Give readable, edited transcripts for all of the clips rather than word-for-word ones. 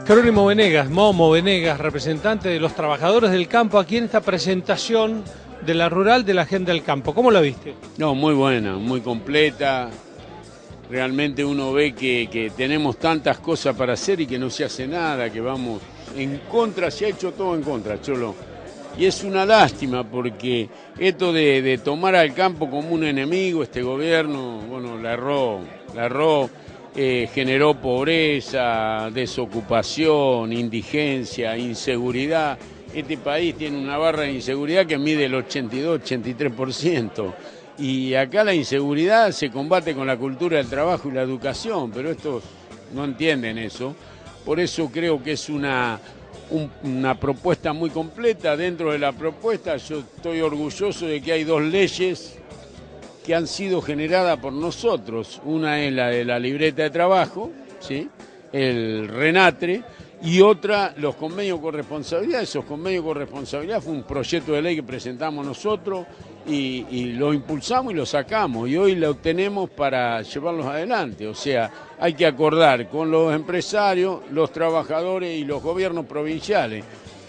Jerónimo Venegas, Momo Venegas, representante de los trabajadores del campo, aquí en esta presentación de la rural de la Agenda del Campo. ¿Cómo la viste? No, muy buena, muy completa. Realmente uno ve que tenemos tantas cosas para hacer y que no se hace nada, que vamos en contra, se ha hecho todo en contra, Cholo. Y es una lástima porque esto de tomar al campo como un enemigo, este gobierno, bueno, la erró, generó pobreza, desocupación, indigencia, inseguridad. Este país tiene una barra de inseguridad que mide el 82-83%. Y acá la inseguridad se combate con la cultura del trabajo y la educación, pero estos no entienden eso. Por eso creo que es una propuesta muy completa. Dentro de la propuesta yo estoy orgulloso de que hay dos leyes que han sido generadas por nosotros. Una es la de la libreta de trabajo, ¿sí?, el RENATRE, y otra, los convenios con responsabilidad. Esos convenios con responsabilidad fue un proyecto de ley que presentamos nosotros y lo impulsamos y lo sacamos, y hoy lo tenemos para llevarlos adelante. O sea, hay que acordar con los empresarios, los trabajadores y los gobiernos provinciales.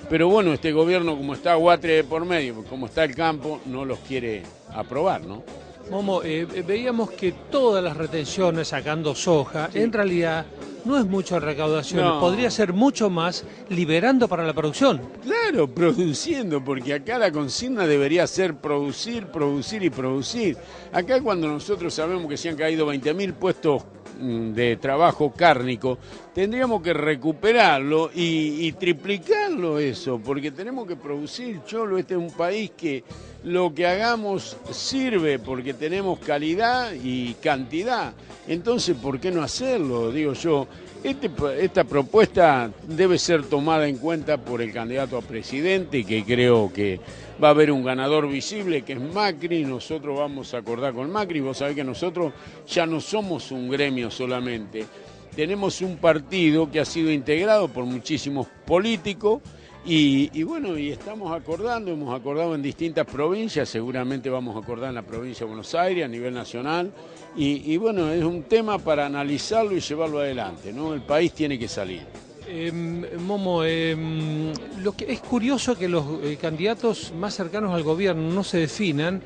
Pero bueno, este gobierno, como está Guatre de por medio, como está el campo, no los quiere aprobar, ¿no? Momo, veíamos que todas las retenciones sacando soja, sí, en realidad no es mucha recaudación, no. Podría ser mucho más liberando para la producción. Claro, produciendo, porque acá la consigna debería ser producir, producir y producir. Acá cuando nosotros sabemos que se han caído 20.000 puestos de trabajo cárnico, tendríamos que recuperarlo y triplicarlo eso, porque tenemos que producir, Cholo. Este es un país que lo que hagamos sirve porque tenemos calidad y cantidad. Entonces, ¿por qué no hacerlo? Digo yo, esta propuesta debe ser tomada en cuenta por el candidato a presidente, que creo que va a haber un ganador visible, que es Macri. Nosotros vamos a acordar con Macri. Vos sabés que nosotros ya no somos un gremio solamente. Tenemos un partido que ha sido integrado por muchísimos políticos y bueno, y estamos acordando, hemos acordado en distintas provincias, seguramente vamos a acordar en la provincia de Buenos Aires, a nivel nacional, y bueno, es un tema para analizarlo y llevarlo adelante, ¿no? El país tiene que salir. Momo, lo que es curioso que los candidatos más cercanos al gobierno no se definan,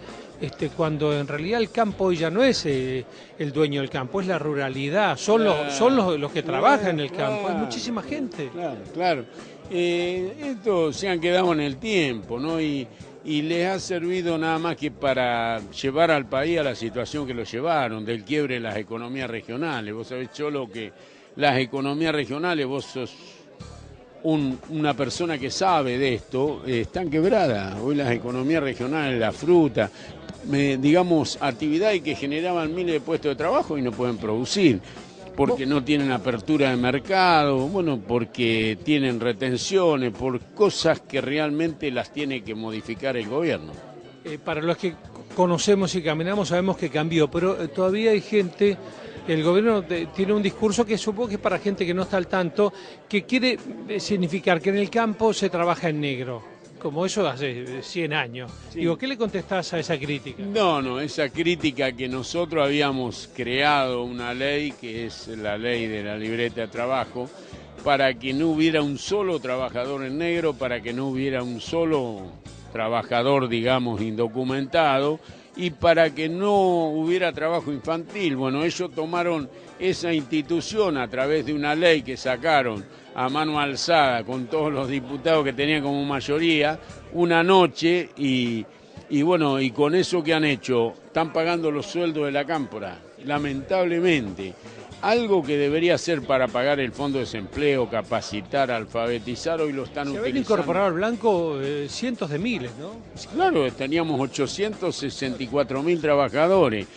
cuando en realidad el campo hoy ya no es el dueño del campo, es la ruralidad, son los que trabajan en el campo, hay muchísima gente. Claro. Estos se han quedado en el tiempo, ¿no? Y les ha servido nada más que para llevar al país a la situación que lo llevaron, del quiebre de las economías regionales. Vos sabés, Cholo, que las economías regionales, vos sos una persona que sabe de esto, están quebradas. Hoy las economías regionales, la fruta, digamos, actividades que generaban miles de puestos de trabajo y no pueden producir, porque no tienen apertura de mercado, bueno, porque tienen retenciones, por cosas que realmente las tiene que modificar el gobierno. Para los que conocemos y caminamos sabemos que cambió, pero todavía hay gente. El gobierno tiene un discurso que supongo que es para gente que no está al tanto, que quiere significar que en el campo se trabaja en negro, como eso hace 100 años. Sí. Digo, ¿qué le contestás a esa crítica? No, esa crítica que nosotros habíamos creado una ley, que es la ley de la libreta de trabajo, para que no hubiera un solo trabajador en negro, para que no hubiera un solo trabajador, digamos, indocumentado, y para que no hubiera trabajo infantil. Bueno, ellos tomaron esa institución a través de una ley que sacaron a mano alzada con todos los diputados que tenían como mayoría una noche y bueno, y con eso que han hecho, están pagando los sueldos de la cámpora, lamentablemente. Algo que debería ser para pagar el fondo de desempleo, capacitar, alfabetizar, hoy lo están utilizando. Se habían incorporado al blanco cientos de miles, ¿no? Claro, teníamos 864.000 trabajadores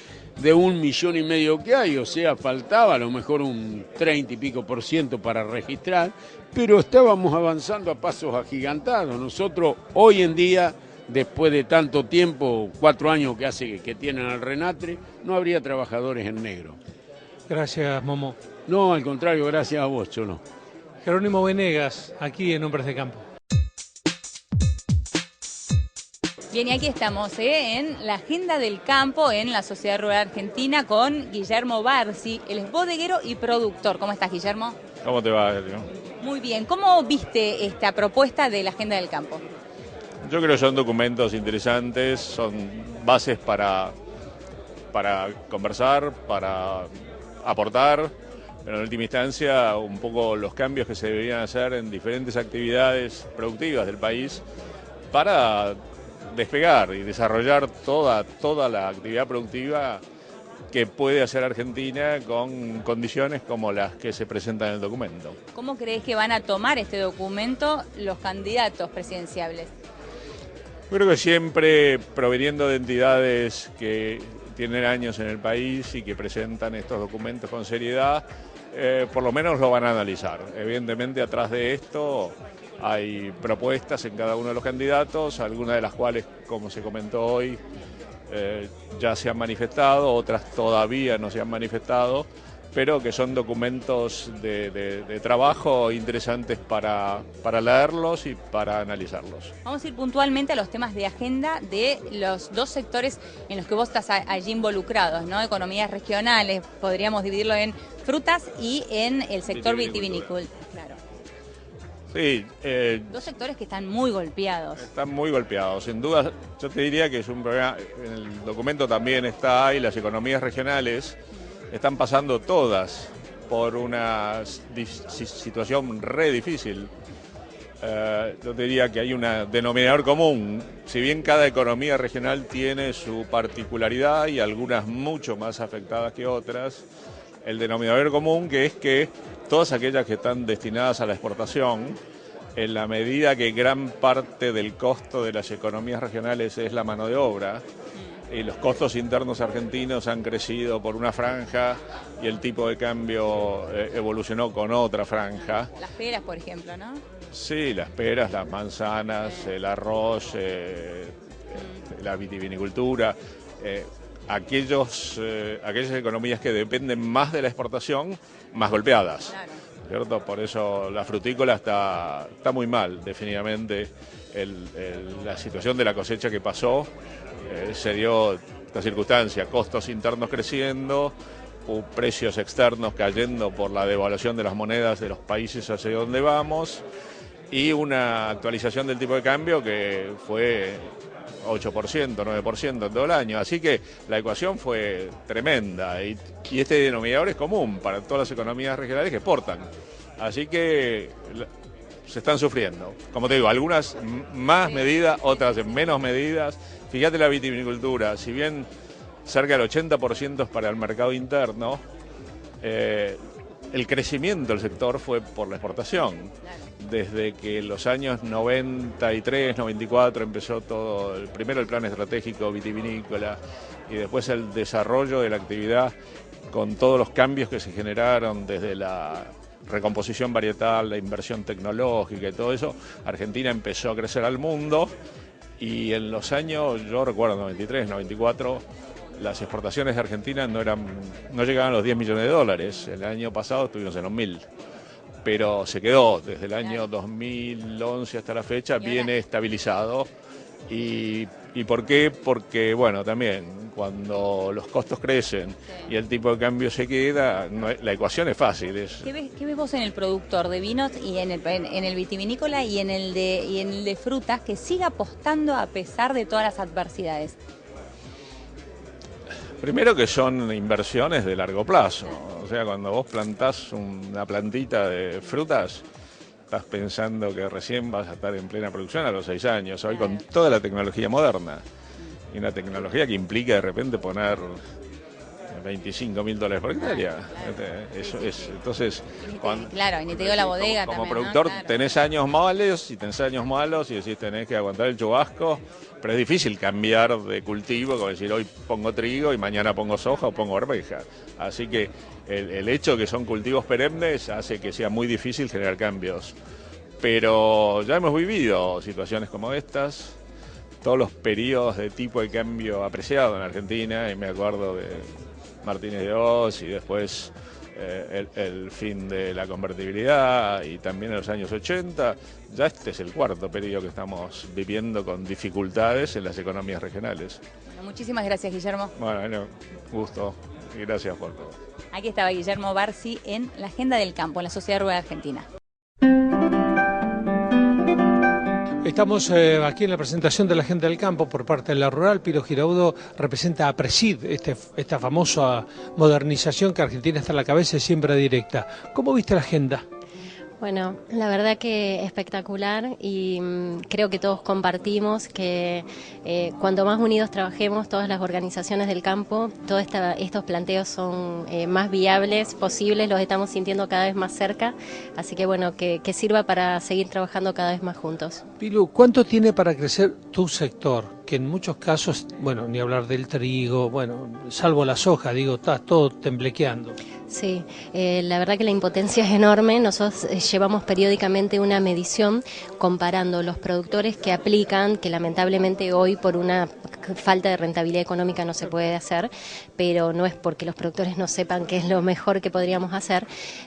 de 1,5 millones que hay, o sea, faltaba a lo mejor un 30 y pico % para registrar, pero estábamos avanzando a pasos agigantados. Nosotros hoy en día, después de tanto tiempo, 4 años que hace que tienen al RENATRE, no habría trabajadores en negro. Gracias, Momo. No, al contrario, gracias a vos, Cholo. Jerónimo Venegas, aquí en Hombres de Campo. Bien, y aquí estamos en la Agenda del Campo en la Sociedad Rural Argentina con Guillermo Barsi, él es bodeguero y productor. ¿Cómo estás, Guillermo? ¿Cómo te va, Adrián? Muy bien, ¿cómo viste esta propuesta de la Agenda del Campo? Yo creo que son documentos interesantes, son bases para conversar, para aportar, pero en última instancia un poco los cambios que se deberían hacer en diferentes actividades productivas del país para despegar y desarrollar toda la actividad productiva que puede hacer Argentina con condiciones como las que se presentan en el documento. ¿Cómo crees que van a tomar este documento los candidatos presidenciables? Creo que siempre proveniendo de entidades que tienen años en el país y que presentan estos documentos con seriedad, por lo menos lo van a analizar. Evidentemente atrás de esto hay propuestas en cada uno de los candidatos, algunas de las cuales, como se comentó hoy, ya se han manifestado, otras todavía no se han manifestado, pero que son documentos de trabajo interesantes para leerlos y para analizarlos. Vamos a ir puntualmente a los temas de agenda de los dos sectores en los que vos estás allí involucrados, ¿no? Economías regionales, podríamos dividirlo en frutas y en el sector vitivinícola. Claro. Sí, dos sectores que están muy golpeados. Están muy golpeados, sin duda. Yo te diría que es un problema, en el documento también está ahí, las economías regionales están pasando todas por una situación re difícil. Yo te diría que hay un denominador común, si bien cada economía regional tiene su particularidad y algunas mucho más afectadas que otras, el denominador común que es que todas aquellas que están destinadas a la exportación, en la medida que gran parte del costo de las economías regionales es la mano de obra, y los costos internos argentinos han crecido por una franja y el tipo de cambio evolucionó con otra franja. Las peras, por ejemplo, ¿no? Sí, las peras, las manzanas, el arroz, la vitivinicultura. Aquellas economías que dependen más de la exportación, más golpeadas. Claro. ¿Cierto? Por eso la frutícola está muy mal, definitivamente. La situación de la cosecha que pasó se dio esta circunstancia, costos internos creciendo, precios externos cayendo por la devaluación de las monedas de los países hacia donde vamos y una actualización del tipo de cambio que fue 8%, 9% en todo el año. Así que la ecuación fue tremenda y este denominador es común para todas las economías regionales que exportan. Así que se están sufriendo. Como te digo, algunas más medidas, otras en menos medidas. Fíjate la vitivinicultura, si bien cerca del 80% es para el mercado interno, el crecimiento del sector fue por la exportación. Desde que en los años 93, 94 empezó todo, primero el plan estratégico vitivinícola y después el desarrollo de la actividad con todos los cambios que se generaron desde la recomposición varietal, la inversión tecnológica y todo eso, Argentina empezó a crecer al mundo y en los años, yo recuerdo, 93, 94, las exportaciones de Argentina no llegaban a los 10 millones de dólares. El año pasado estuvimos en los 1.000. Pero se quedó desde el año 2011 hasta la fecha, viene estabilizado. ¿Y por qué? Porque, bueno, también cuando los costos crecen y el tipo de cambio se queda, la ecuación es fácil. ¿Qué ves vos en el productor de vinos y en el vitivinícola y en el de frutas que sigue apostando a pesar de todas las adversidades? Primero que son inversiones de largo plazo, o sea, cuando vos plantás una plantita de frutas, estás pensando que recién vas a estar en plena producción a los 6 años, hoy con toda la tecnología moderna, y una tecnología que implica de repente poner $25.000 por hectárea. Eso es, entonces, claro, y ni te digo la bodega como también, productor, ¿no? Claro. tenés años malos y tenés años malos y decís tenés que aguantar el chubasco, pero es difícil cambiar de cultivo, como decir hoy pongo trigo y mañana pongo soja o pongo arveja. Así que el hecho de que son cultivos perennes hace que sea muy difícil generar cambios. Pero ya hemos vivido situaciones como estas, todos los periodos de tipo de cambio apreciado en Argentina, y me acuerdo de Martínez de Oz y después el fin de la convertibilidad y también en los años 80, ya este es el cuarto periodo que estamos viviendo con dificultades en las economías regionales. Bueno, muchísimas gracias, Guillermo. Bueno, gusto y gracias por todo. Aquí estaba Guillermo Barsi en la Agenda del Campo, en la Sociedad Rural Argentina. Estamos aquí en la presentación de la Agenda del Campo por parte de la Rural. Pilo Giraudo representa a Presid, esta famosa modernización que Argentina está a la cabeza y siempre directa. ¿Cómo viste la agenda? Bueno, la verdad que espectacular y creo que todos compartimos que cuanto más unidos trabajemos todas las organizaciones del campo, todos estos planteos son más viables, posibles, los estamos sintiendo cada vez más cerca, así que bueno, que sirva para seguir trabajando cada vez más juntos. Pilu, ¿cuánto tiene para crecer tu sector? Que en muchos casos, bueno, ni hablar del trigo, bueno, salvo la soja, digo, está todo temblequeando. Sí, la verdad que la impotencia es enorme. Nosotros llevamos periódicamente una medición comparando los productores que aplican, que lamentablemente hoy por una falta de rentabilidad económica no se puede hacer, pero no es porque los productores no sepan qué es lo mejor que podríamos hacer,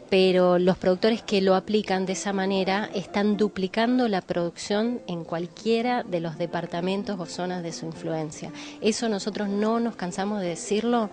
pero los productores que lo aplican de esa manera están duplicando la producción en cualquiera de los departamentos o zonas de su influencia. Eso nosotros no nos cansamos de decirlo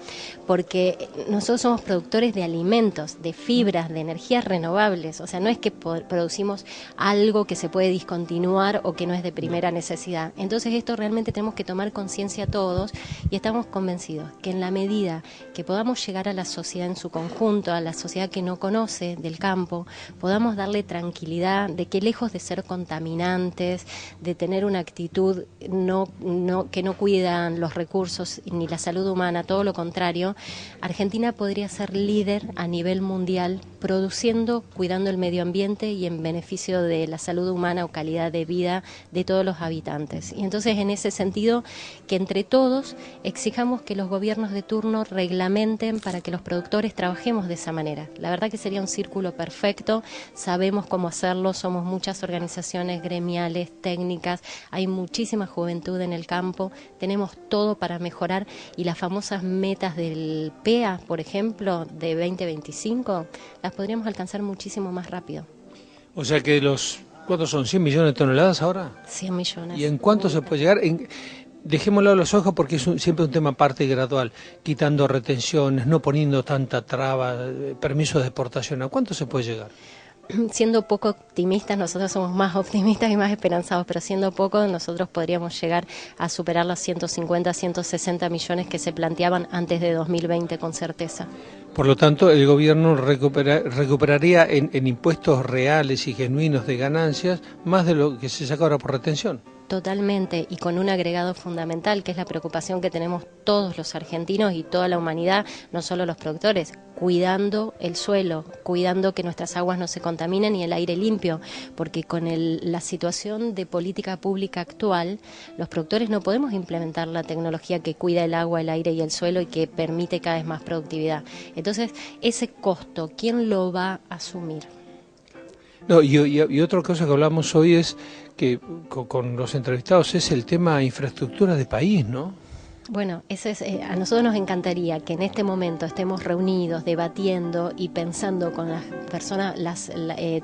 porque nosotros somos productores de alimentos, de fibras, de energías renovables, o sea, no es que producimos algo que se puede discontinuar o que no es de primera necesidad. Entonces esto realmente tenemos que tomar conciencia todos y estamos convencidos que en la medida que podamos llegar a la sociedad en su conjunto, a la sociedad que no conoce del campo, podamos darle tranquilidad de que lejos de ser contaminantes, de tener una actitud que no cuidan los recursos ni la salud humana, todo lo contrario, Argentina podría ser líder a nivel mundial produciendo, cuidando el medio ambiente y en beneficio de la salud humana o calidad de vida de todos los habitantes. Y entonces en ese sentido que entre todos exijamos que los gobiernos de turno reglamenten para que los productores trabajemos de esa manera. La verdad que sería un círculo perfecto, sabemos cómo hacerlo, somos muchas organizaciones gremiales, técnicas, hay muchísima juventud en el campo, tenemos todo para mejorar y las famosas metas del PEA, por ejemplo, de 2025, las podríamos alcanzar muchísimo más rápido. O sea que ¿cuántos son? ¿100 millones de toneladas ahora? 100 millones. ¿Y en cuánto se puede llegar? Dejémoslo a los ojos porque es siempre un tema aparte y gradual, quitando retenciones, no poniendo tanta traba, permisos de exportación. ¿A cuánto se puede llegar? Siendo poco optimistas, nosotros somos más optimistas y más esperanzados, pero siendo poco, nosotros podríamos llegar a superar los 150, 160 millones que se planteaban antes de 2020 con certeza. Por lo tanto, el gobierno recuperaría en impuestos reales y genuinos de ganancias más de lo que se saca ahora por retención. Totalmente, y con un agregado fundamental, que es la preocupación que tenemos todos los argentinos y toda la humanidad, no solo los productores, cuidando el suelo, cuidando que nuestras aguas no se contaminen y el aire limpio, porque con la situación de política pública actual, los productores no podemos implementar la tecnología que cuida el agua, el aire y el suelo y que permite cada vez más productividad. Entonces, ese costo, ¿quién lo va a asumir? No, y otra cosa que hablamos hoy es que con los entrevistados es el tema infraestructura de país, ¿no? Bueno, a nosotros nos encantaría que en este momento estemos reunidos, debatiendo y pensando con las personas,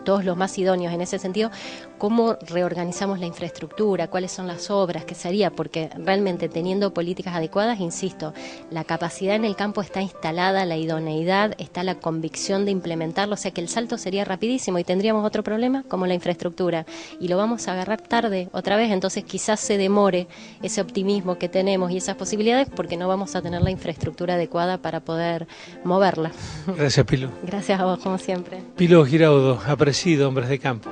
todos los más idóneos en ese sentido, cómo reorganizamos la infraestructura, cuáles son las obras que se haría, porque realmente teniendo políticas adecuadas, insisto, la capacidad en el campo está instalada, la idoneidad, está la convicción de implementarlo, o sea que el salto sería rapidísimo y tendríamos otro problema como la infraestructura y lo vamos a agarrar tarde otra vez, entonces quizás se demore ese optimismo que tenemos y esas posibilidades porque no vamos a tener la infraestructura adecuada para poder moverla. Gracias, Pilo. Gracias a vos, como siempre. Pilo Giraudo, apreciado, Hombres de Campo.